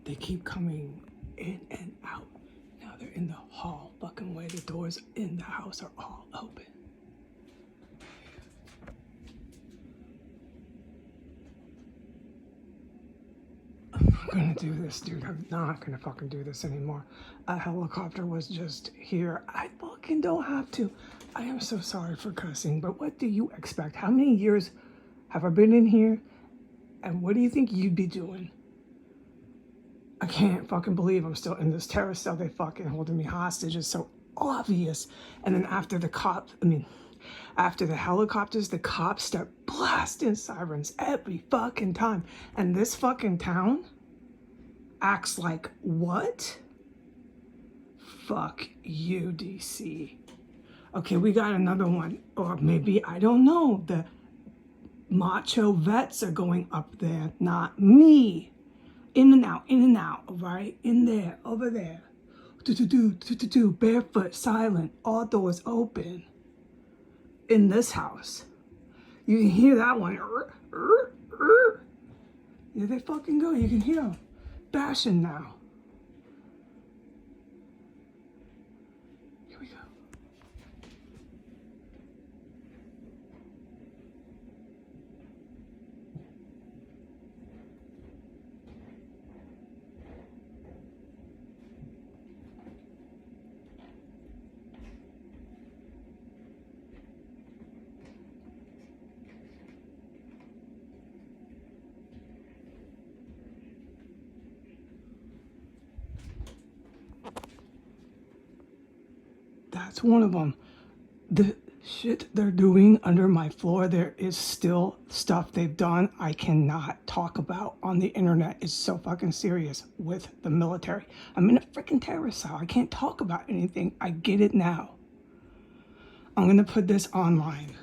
They keep coming in and out. Now they're in the hall fucking way. The doors in the house are all open. I'm not gonna do this, dude. I'm not gonna fucking do this anymore. A helicopter was just here. I fucking don't have to. I am so sorry for cussing, but what do you expect? How many years have I been in here? And what do you think you'd be doing? I can't fucking believe I'm still in this terrorist cell. They fucking holding me hostage. It's so obvious. And then after after the helicopters, the cops start blasting sirens every fucking time. And this fucking town acts like what? Fuck you, DC. Okay, we got another one. Or maybe, I don't know. The macho vets are going up there, not me. In and out, right? In there, over there. Barefoot, silent, all doors open. In this house. You can hear that one. Yeah, they fucking go. You can hear them bashing now. Here we go. That's one of them. The shit they're doing under my floor, there is still stuff they've done I cannot talk about on the internet. It's so fucking serious with the military. I'm in a freaking terrorist cell. I can't talk about anything. I get it now. I'm gonna put this online.